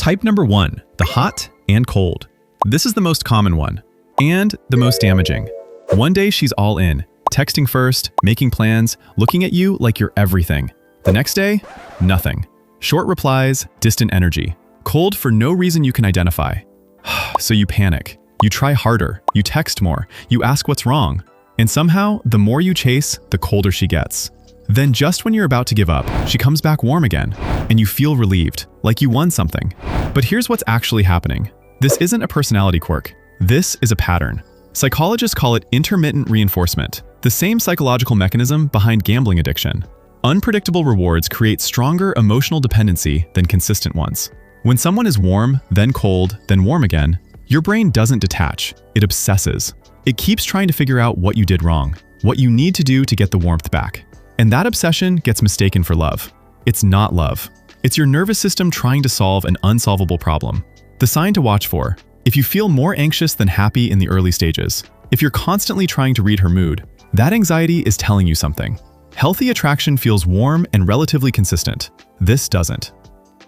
Type number 1, the hot and cold. This is the most common one, and the most damaging. One day she's all in, texting first, making plans, looking at you like you're everything. The next day, nothing. Short replies, distant energy. Cold for no reason you can identify. So you panic. You try harder. You text more. You ask what's wrong. And somehow, the more you chase, the colder she gets. Then just when you're about to give up, she comes back warm again, and you feel relieved, like you won something. But here's what's actually happening. This isn't a personality quirk. This is a pattern. Psychologists call it intermittent reinforcement, the same psychological mechanism behind gambling addiction. Unpredictable rewards create stronger emotional dependency than consistent ones. When someone is warm, then cold, then warm again, your brain doesn't detach, it obsesses. It keeps trying to figure out what you did wrong, what you need to do to get the warmth back. And that obsession gets mistaken for love. It's not love. It's your nervous system trying to solve an unsolvable problem. The sign to watch for: if you feel more anxious than happy in the early stages, if you're constantly trying to read her mood, that anxiety is telling you something. Healthy attraction feels warm and relatively consistent. This doesn't.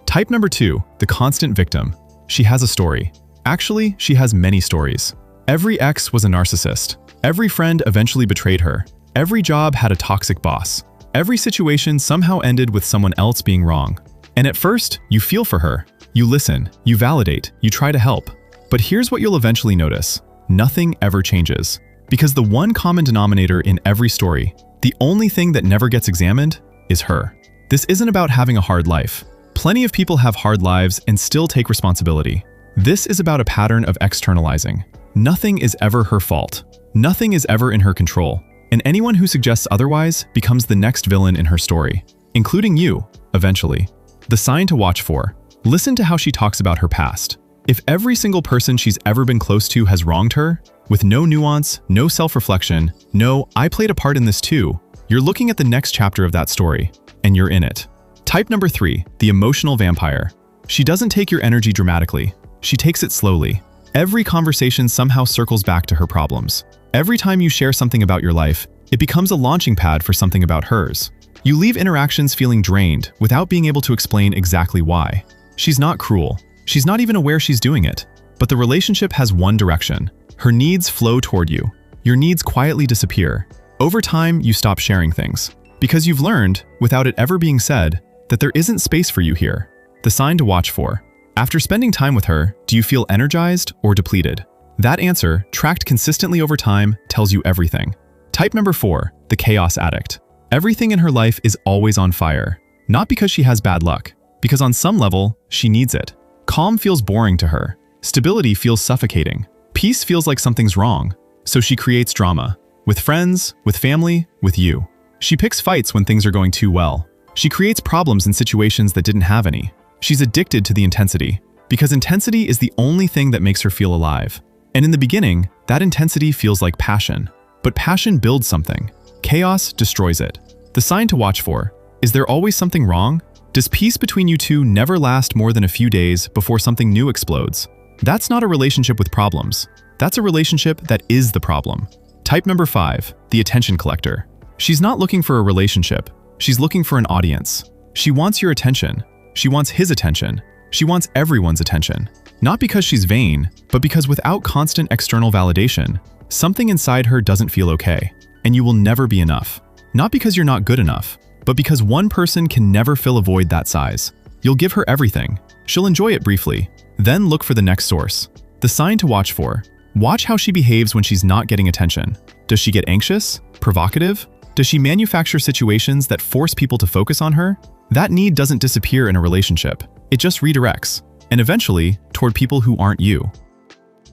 Type number 2, the constant victim. She has a story. Actually, she has many stories. Every ex was a narcissist. Every friend eventually betrayed her. Every job had a toxic boss. Every situation somehow ended with someone else being wrong. And at first, you feel for her. You listen, you validate, you try to help. But here's what you'll eventually notice. Nothing ever changes. Because the one common denominator in every story, the only thing that never gets examined, is her. This isn't about having a hard life. Plenty of people have hard lives and still take responsibility. This is about a pattern of externalizing. Nothing is ever her fault. Nothing is ever in her control. And anyone who suggests otherwise becomes the next villain in her story, including you, eventually. The sign to watch for: listen to how she talks about her past. If every single person she's ever been close to has wronged her, with no nuance, no self-reflection, no "I played a part in this too," you're looking at the next chapter of that story, and you're in it. Type number 3, the emotional vampire. She doesn't take your energy dramatically. She takes it slowly. Every conversation somehow circles back to her problems. Every time you share something about your life, it becomes a launching pad for something about hers. You leave interactions feeling drained without being able to explain exactly why. She's not cruel. She's not even aware she's doing it. But the relationship has one direction. Her needs flow toward you. Your needs quietly disappear. Over time, you stop sharing things. Because you've learned, without it ever being said, that there isn't space for you here. The sign to watch for: after spending time with her, do you feel energized or depleted? That answer, tracked consistently over time, tells you everything. Type number 4, the chaos addict. Everything in her life is always on fire. Not because she has bad luck, because on some level, she needs it. Calm feels boring to her. Stability feels suffocating. Peace feels like something's wrong. So she creates drama. With friends, with family, with you. She picks fights when things are going too well. She creates problems in situations that didn't have any. She's addicted to the intensity, because intensity is the only thing that makes her feel alive. And in the beginning, that intensity feels like passion. But passion builds something. Chaos destroys it. The sign to watch for: is there always something wrong? Does peace between you two never last more than a few days before something new explodes? That's not a relationship with problems. That's a relationship that is the problem. Type number 5, the attention collector. She's not looking for a relationship. She's looking for an audience. She wants your attention. She wants his attention. She wants everyone's attention. Not because she's vain, but because without constant external validation, something inside her doesn't feel okay, and you will never be enough. Not because you're not good enough, but because one person can never fill a void that size. You'll give her everything. She'll enjoy it briefly, then look for the next source. The sign to watch for: watch how she behaves when she's not getting attention. Does she get anxious? Provocative? Does she manufacture situations that force people to focus on her? That need doesn't disappear in a relationship. It just redirects, and eventually, toward people who aren't you.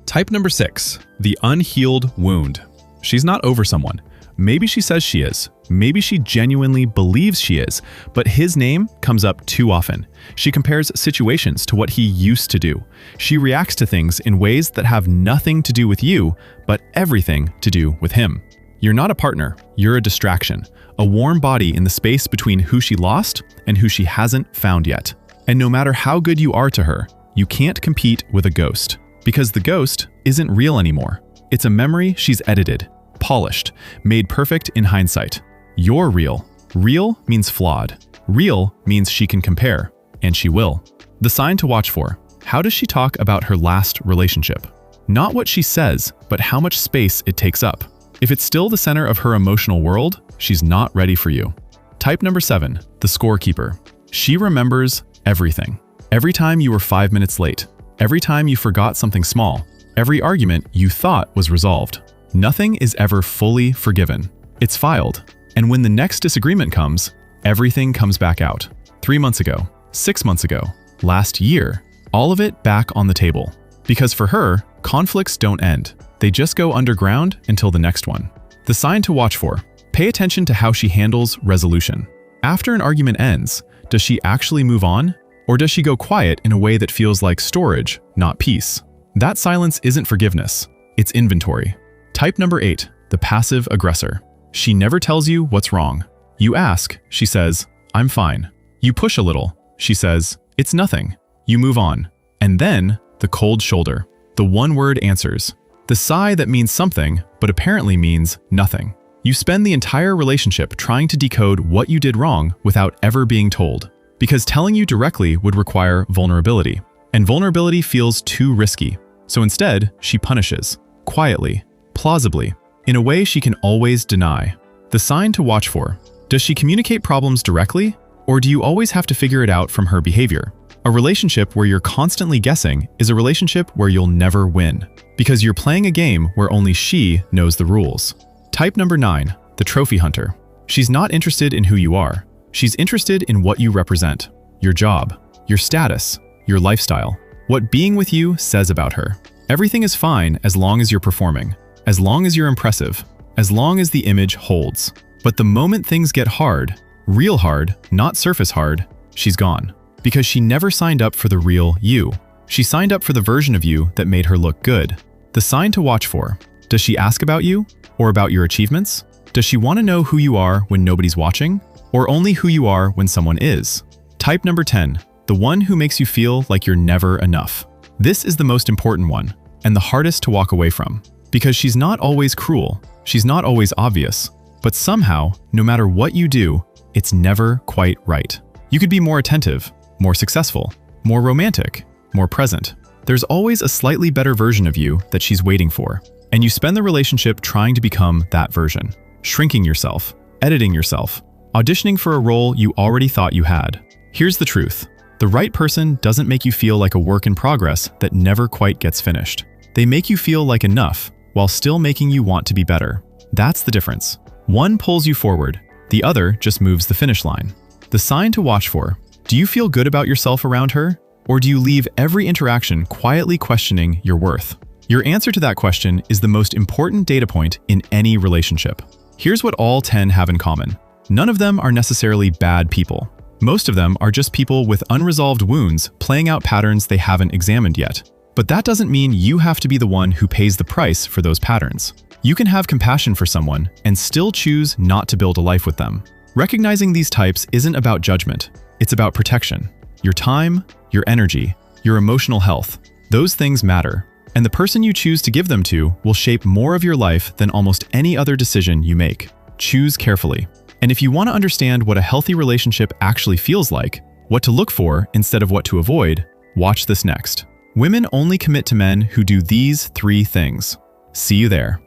Type number 6, the unhealed wound. She's not over someone. Maybe she says she is. Maybe she genuinely believes she is, but his name comes up too often. She compares situations to what he used to do. She reacts to things in ways that have nothing to do with you, but everything to do with him. You're not a partner, you're a distraction, a warm body in the space between who she lost and who she hasn't found yet. And no matter how good you are to her, you can't compete with a ghost, because the ghost isn't real anymore. It's a memory she's edited, polished, made perfect in hindsight. You're real. Real means flawed. Real means she can compare, and she will. The sign to watch for: How does she talk about her last relationship? Not what she says, but how much space it takes up. If it's still the center of her emotional world, she's not ready for you. Type number 7, the scorekeeper. She remembers everything. Every time you were 5 minutes late, every time you forgot something small, every argument you thought was resolved. Nothing is ever fully forgiven. It's filed. And when the next disagreement comes, everything comes back out. 3 months ago, 6 months ago, last year, all of it back on the table. Because for her, conflicts don't end. They just go underground until the next one. The sign to watch for. Pay attention to how she handles resolution. After an argument ends, does she actually move on? Or does she go quiet in a way that feels like storage, not peace? That silence isn't forgiveness. It's inventory. Type number 8, the passive aggressor. She never tells you what's wrong. You ask, she says, I'm fine. You push a little, she says, it's nothing. You move on. And then, the cold shoulder. The one-word answers. The sigh that means something, but apparently means nothing. You spend the entire relationship trying to decode what you did wrong without ever being told. Because telling you directly would require vulnerability. And vulnerability feels too risky. So instead, she punishes. Quietly. Plausibly. In a way she can always deny. The sign to watch for. Does she communicate problems directly? Or do you always have to figure it out from her behavior? A relationship where you're constantly guessing is a relationship where you'll never win. Because you're playing a game where only she knows the rules. Type number 9, the trophy hunter. She's not interested in who you are. She's interested in what you represent. Your job, your status, your lifestyle. What being with you says about her. Everything is fine as long as you're performing. As long as you're impressive. As long as the image holds. But the moment things get hard, real hard, not surface hard, she's gone. Because she never signed up for the real you. She signed up for the version of you that made her look good. The sign to watch for. Does she ask about you? Or about your achievements? Does she want to know who you are when nobody's watching? Or only who you are when someone is? Type number 10, the one who makes you feel like you're never enough. This is the most important one, and the hardest to walk away from. Because she's not always cruel, she's not always obvious, but somehow, no matter what you do, it's never quite right. You could be more attentive, more successful, more romantic, more present. There's always a slightly better version of you that she's waiting for. And you spend the relationship trying to become that version. Shrinking yourself, editing yourself, auditioning for a role you already thought you had. Here's the truth. The right person doesn't make you feel like a work in progress that never quite gets finished. They make you feel like enough while still making you want to be better. That's the difference. One pulls you forward, the other just moves the finish line. The sign to watch for. Do you feel good about yourself around her? Or do you leave every interaction quietly questioning your worth? Your answer to that question is the most important data point in any relationship. Here's what all 10 have in common. None of them are necessarily bad people. Most of them are just people with unresolved wounds playing out patterns they haven't examined yet. But that doesn't mean you have to be the one who pays the price for those patterns. You can have compassion for someone and still choose not to build a life with them. Recognizing these types isn't about judgment. It's about protection. Your time, your energy, your emotional health. Those things matter. And the person you choose to give them to will shape more of your life than almost any other decision you make. Choose carefully. And if you want to understand what a healthy relationship actually feels like, what to look for instead of what to avoid, watch this next. Women only commit to men who do these 3 things. See you there.